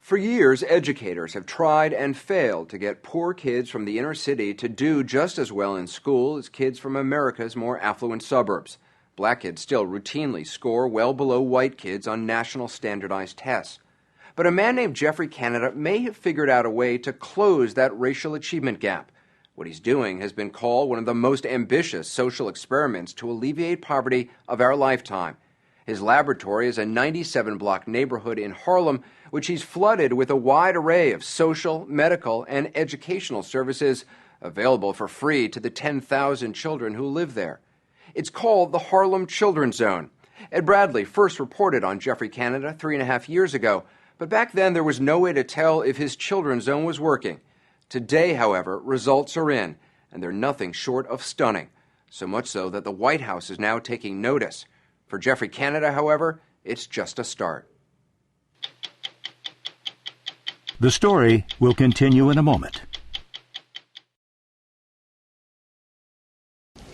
For years, educators have tried and failed to get poor kids from the inner city to do just as well in school as kids from America's more affluent suburbs. Black kids still routinely score well below white kids on national standardized tests. But a man named Jeffrey Canada may have figured out a way to close that racial achievement gap. What he's doing has been called one of the most ambitious social experiments to alleviate poverty of our lifetime. His laboratory is a 97-block neighborhood in Harlem, which he's flooded with a wide array of social, medical, and educational services available for free to the 10,000 children who live there. It's called the Harlem Children's Zone. Ed Bradley first reported on Jeffrey Canada 3.5 years ago, but back then there was no way to tell if his children's zone was working. Today, however, results are in, and they're nothing short of stunning. So much so that the White House is now taking notice. For Jeffrey Canada, however, it's just a start. The story will continue in a moment.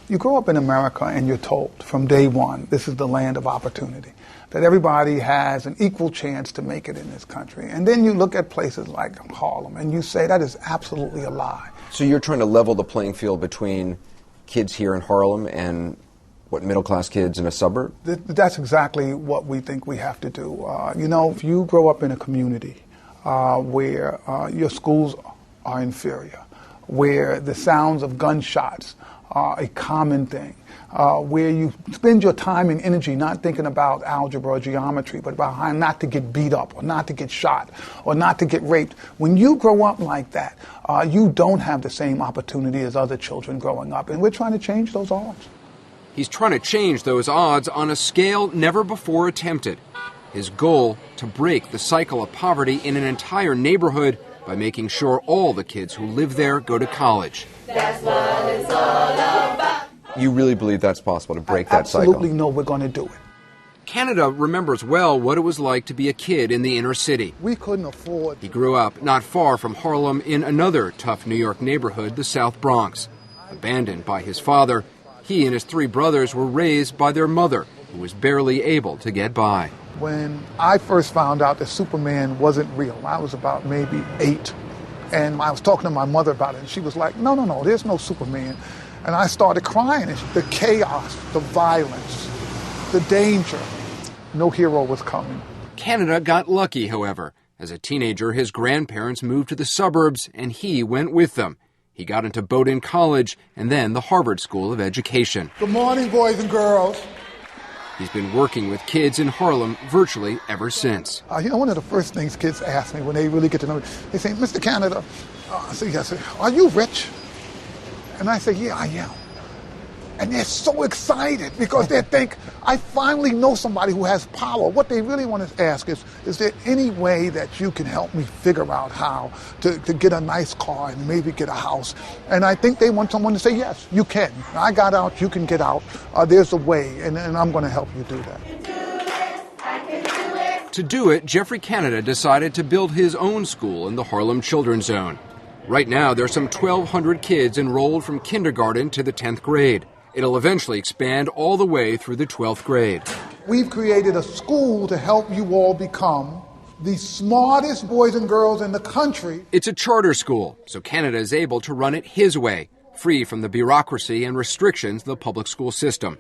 You grow up in America and you're told from day one, this is the land of opportunity, that everybody has an equal chance to make it in this country. And then you look at places like Harlem and you say that is absolutely a lie. So you're trying to level the playing field between kids here in Harlem and middle-class kids in a suburb? That's exactly what we think we have to do. If you grow up in a community where your schools are inferior, where the sounds of gunshots are a common thing, where you spend your time and energy not thinking about algebra or geometry, but about how not to get beat up or not to get shot or not to get raped. When you grow up like that, you don't have the same opportunity as other children growing up, and we're trying to change those odds. He's trying to change those odds on a scale never before attempted. His goal, to break the cycle of poverty in an entire neighborhood by making sure all the kids who live there go to college. That's what it's all about. You really believe that's possible, to break that cycle? Absolutely know we're going to do it. Canada remembers well what it was like to be a kid in the inner city. We couldn't afford. He grew up not far from Harlem in another tough New York neighborhood, the South Bronx. Abandoned by his father, he and his 3 brothers were raised by their mother, who was barely able to get by. When I first found out that Superman wasn't real, I was about maybe 8. And I was talking to my mother about it, and she was like, no, there's no Superman. And I started crying. The chaos, the violence, the danger. No hero was coming. Canada got lucky, however. As a teenager, his grandparents moved to the suburbs, and he went with them. He got into Bowdoin College and then the Harvard School of Education. Good morning, boys and girls. He's been working with kids in Harlem virtually ever since. One of the first things kids ask me when they really get to know me, they say, Mr. Canada, I say, yes, are you rich? And I say, yeah, I am. And they're so excited because they think, I finally know somebody who has power. What they really want to ask is there any way that you can help me figure out how to get a nice car and maybe get a house? And I think they want someone to say, yes, you can. I got out, you can get out. There's a way, and I'm going to help you do that. To do it, Jeffrey Canada decided to build his own school in the Harlem Children's Zone. Right now, there's some 1,200 kids enrolled from kindergarten to the 10th grade. It'll eventually expand all the way through the 12th grade. We've created a school to help you all become the smartest boys and girls in the country. It's a charter school, so Canada is able to run it his way, free from the bureaucracy and restrictions of the public school system.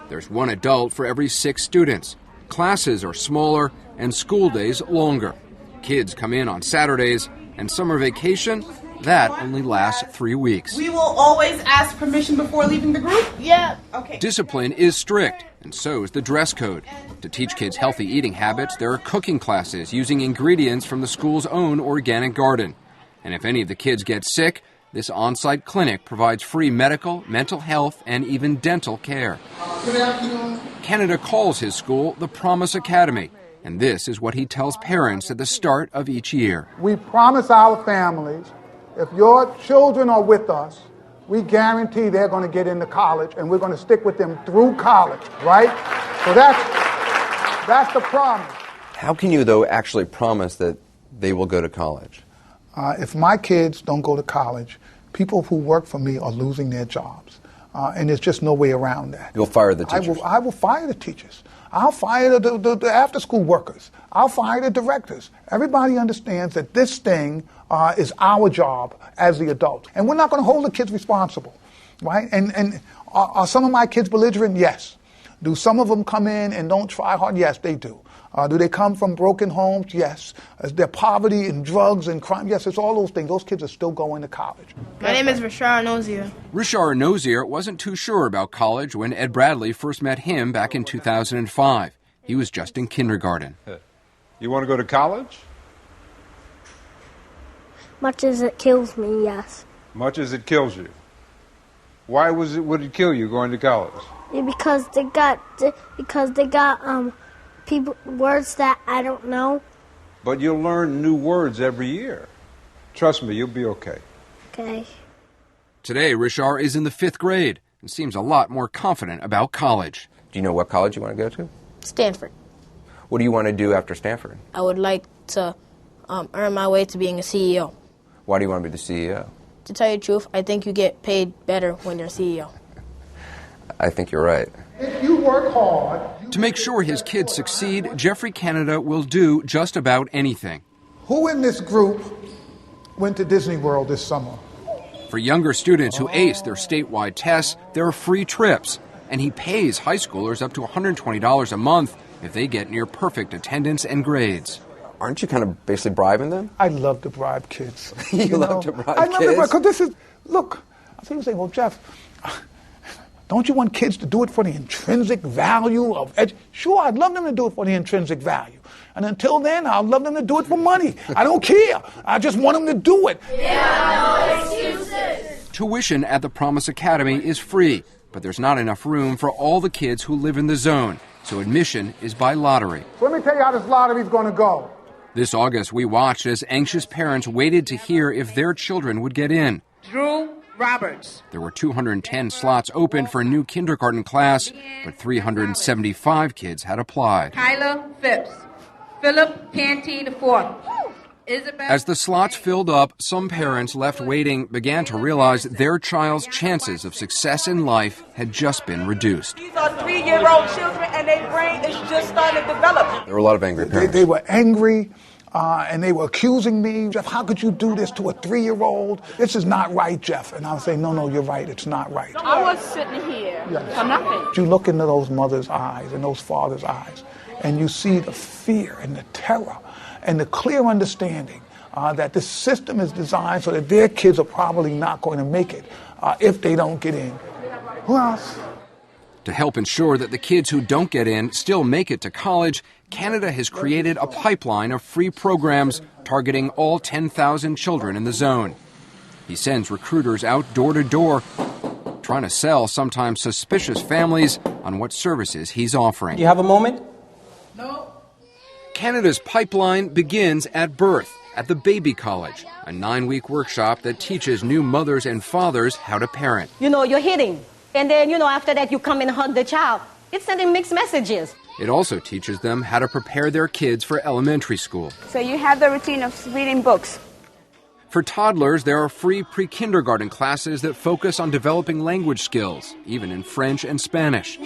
There's 1 adult for every 6 students. Classes are smaller and school days longer. Kids come in on Saturdays, and summer vacation, that only lasts 3 weeks. We will always ask permission before leaving the group? Yeah. Okay. Discipline is strict, and so is the dress code. To teach kids healthy eating habits, there are cooking classes using ingredients from the school's own organic garden. And if any of the kids get sick, this on-site clinic provides free medical, mental health, and even dental care. Good afternoon. Canada calls his school the Promise Academy, and this is what he tells parents at the start of each year. We promise our families, if your children are with us, we guarantee they're going to get into college, and we're going to stick with them through college, right? So that's the promise. How can you, though, actually promise that they will go to college? If my kids don't go to college, people who work for me are losing their jobs. And there's just no way around that. You'll fire the teachers? I will fire the teachers. I'll fire the after-school workers. I'll fire the directors. Everybody understands that this thing is our job as the adults. And we're not going to hold the kids responsible, right? And are some of my kids belligerent? Yes. Do some of them come in and don't try hard? Yes, they do. Do they come from broken homes? Yes. Is there poverty and drugs and crime? Yes, it's all those things. Those kids are still going to college. My name is Rashard Nozier. Rashard Nozier wasn't too sure about college when Ed Bradley first met him back in 2005. He was just in kindergarten. You want to go to college? Much as it kills me, yes. Much as it kills you. Why would it kill you going to college? Yeah, because they got people words that I don't know. But you'll learn new words every year. Trust me, you'll be okay. Okay. Today, Rashard is in the 5th grade and seems a lot more confident about college. Do you know what college you want to go to? Stanford. What do you want to do after Stanford? I would like to earn my way to being a CEO. Why do you want to be the CEO? To tell you the truth, I think you get paid better when you're a CEO. I think you're right. If you work hard... To make sure his kids succeed, Jeffrey Canada will do just about anything. Who in this group went to Disney World this summer? For younger students who ace their statewide tests, there are free trips. And he pays high schoolers up to $120 a month if they get near perfect attendance and grades. Aren't you kind of basically bribing them? I love to bribe kids. You love to bribe kids? I love to bribe, because this is, look, I think you say, well, Jeff, don't you want kids to do it for the intrinsic value of Sure, I'd love them to do it for the intrinsic value. And until then, I'd love them to do it for money. I don't care. I just want them to do it. Yeah, no excuses. Tuition at the Promise Academy is free, but there's not enough room for all the kids who live in the zone, so admission is by lottery. So let me tell you how this lottery is going to go. This August, we watched as anxious parents waited to hear if their children would get in. Drew Roberts. There were 210 slots open for a new kindergarten class, but 375 kids had applied. Kyla Phipps. Philip Canty IV. As the slots filled up, some parents left waiting began to realize their child's chances of success in life had just been reduced. These are 3-year-old children, and their brain is just starting to develop. There were a lot of angry parents. They were angry, and they were accusing me. Jeff, how could you do this to a 3-year-old? This is not right, Jeff. And I was saying, no, you're right. It's not right. I was sitting here for nothing. You look into those mothers' eyes and those fathers' eyes, and you see the fear and the terror and the clear understanding that the system is designed so that their kids are probably not going to make it if they don't get in. Who else? To help ensure that the kids who don't get in still make it to college, Canada has created a pipeline of free programs targeting all 10,000 children in the zone. He sends recruiters out door to door, trying to sell sometimes suspicious families on what services he's offering. You have a moment? No. Canada's pipeline begins at birth, at the Baby College, a 9-week workshop that teaches new mothers and fathers how to parent. You're hitting. And then, after that, you come and hug the child. It's sending mixed messages. It also teaches them how to prepare their kids for elementary school. So you have the routine of reading books. For toddlers, there are free pre-kindergarten classes that focus on developing language skills, even in French and Spanish.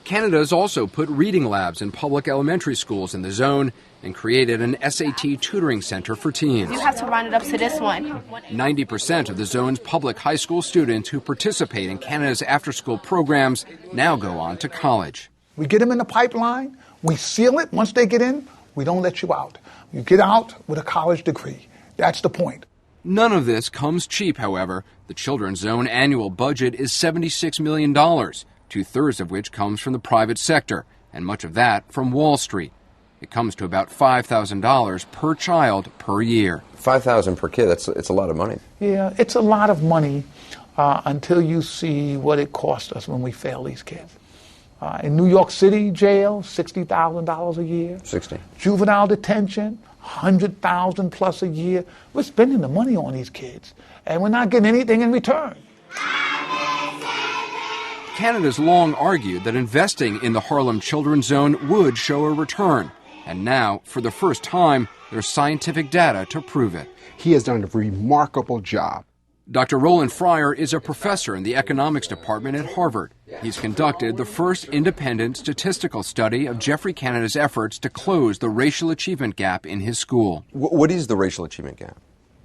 Canada's also put reading labs in public elementary schools in the zone and created an SAT tutoring center for teens. You have to round it up to this one. 90% of the zone's public high school students who participate in Canada's after-school programs now go on to college. We get them in the pipeline, we seal it. Once they get in, we don't let you out. You get out with a college degree. That's the point. None of this comes cheap, however. The Children's Zone annual budget is $76 million. 2/3 of which comes from the private sector, and much of that from Wall Street. It comes to about $5,000 per child per year. $5,000 per kid, it's a lot of money. Yeah, it's a lot of money until you see what it costs us when we fail these kids. In New York City jail, $60,000 a year. 60. Juvenile detention, $100,000 plus a year. We're spending the money on these kids, and we're not getting anything in return. Canada's long argued that investing in the Harlem Children's Zone would show a return. And now, for the first time, there's scientific data to prove it. He has done a remarkable job. Dr. Roland Fryer is a professor in the economics department at Harvard. He's conducted the first independent statistical study of Geoffrey Canada's efforts to close the racial achievement gap in his school. What is the racial achievement gap?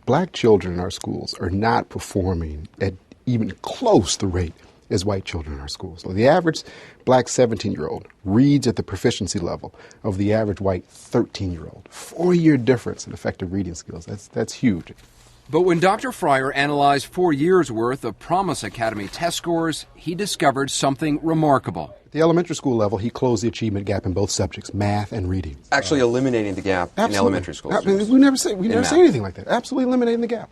Black children in our schools are not performing at even close the rate as white children in our schools. So the average black 17-year-old reads at the proficiency level of the average white 13-year-old. 4-year difference in effective reading skills. That's huge. But when Dr. Fryer analyzed 4 years' worth of Promise Academy test scores, he discovered something remarkable. At the elementary school level, he closed the achievement gap in both subjects, math and reading. Actually eliminating the gap in elementary school. We never say anything like that. Absolutely eliminating the gap.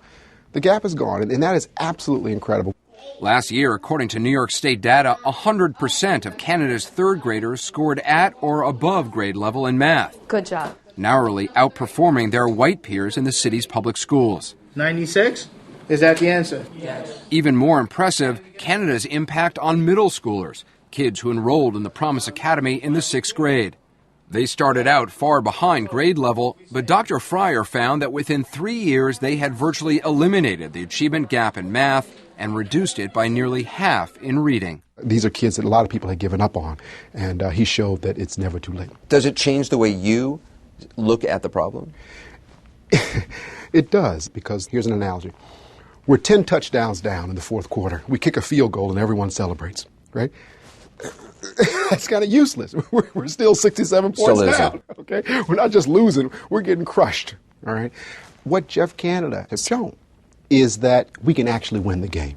The gap is gone, and that is absolutely incredible. Last year, according to New York State data, 100% of Canada's third graders scored at or above grade level in math. Good job. Narrowly outperforming their white peers in the city's public schools. 96? Is that the answer? Yes. Even more impressive, Canada's impact on middle schoolers, kids who enrolled in the Promise Academy in the 6th grade. They started out far behind grade level, but Dr. Fryer found that within 3 years they had virtually eliminated the achievement gap in math and reduced it by nearly half in reading. These are kids that a lot of people had given up on, and he showed that it's never too late. Does it change the way you look at the problem? It does, because here's an analogy. We're 10 touchdowns down in the 4th quarter. We kick a field goal and everyone celebrates, right? That's kind of useless. We're still 67 points down, okay? We're not just losing, we're getting crushed, all right? What Jeff Canada has shown is that we can actually win the game.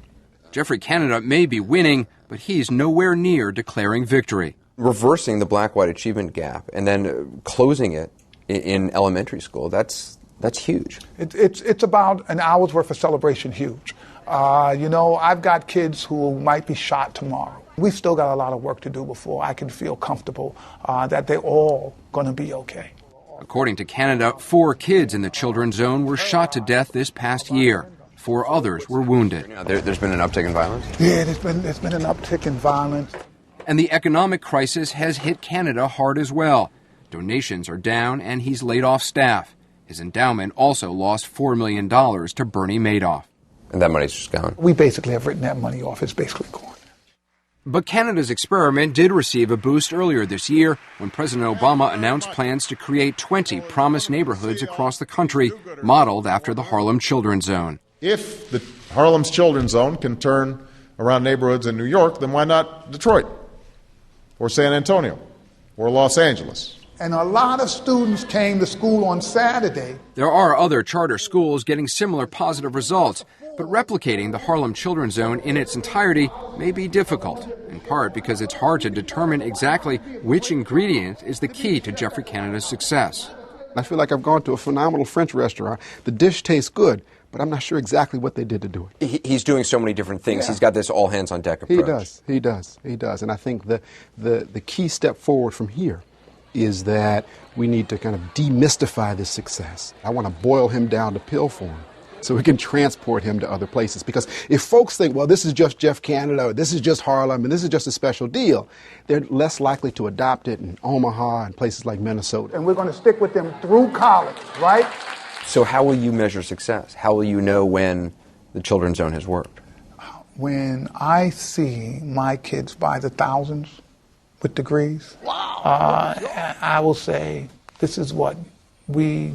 Geoffrey Canada may be winning, but he's nowhere near declaring victory. Reversing the black-white achievement gap and then closing it in elementary school, that's huge. It's about an hour's worth of celebration huge. I've got kids who might be shot tomorrow. We've still got a lot of work to do before I can feel comfortable that they're all going to be okay. According to Canada, 4 kids in the children's zone were shot to death this past year. 4 others were wounded. There's been an uptick in violence? Yeah, there's been an uptick in violence. And the economic crisis has hit Canada hard as well. Donations are down and he's laid off staff. His endowment also lost $4 million to Bernie Madoff. And that money's just gone. We basically have written that money off. It's basically gone. But Canada's experiment did receive a boost earlier this year when President Obama announced plans to create 20 Promise neighborhoods across the country, modeled after the Harlem Children's Zone. If the Harlem's Children's Zone can turn around neighborhoods in New York, then why not Detroit or San Antonio or Los Angeles? And a lot of students came to school on Saturday. There are other charter schools getting similar positive results, but replicating the Harlem Children's Zone in its entirety may be difficult, in part because it's hard to determine exactly which ingredient is the key to Geoffrey Canada's success. I feel like I've gone to a phenomenal French restaurant. The dish tastes good, but I'm not sure exactly what they did to do it. He's doing so many different things. Yeah. He's got this all-hands-on-deck approach. He does. And I think the key step forward from here is that we need to kind of demystify this success. I want to boil him down to pill form so we can transport him to other places. Because if folks think, well, this is just Jeff Canada, or this is just Harlem, and this is just a special deal, they're less likely to adopt it in Omaha and places like Minnesota. And we're going to stick with them through college, right? So how will you measure success? How will you know when the Children's Zone has worked? When I see my kids by the thousands with degrees, I will say this is what we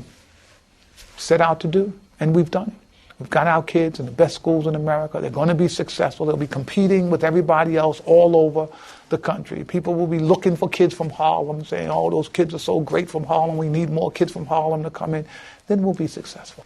set out to do, and we've done it. We've got our kids in the best schools in America. They're going to be successful. They'll be competing with everybody else all over the country. People will be looking for kids from Harlem, saying, oh, those kids are so great from Harlem. We need more kids from Harlem to come in. Then we'll be successful.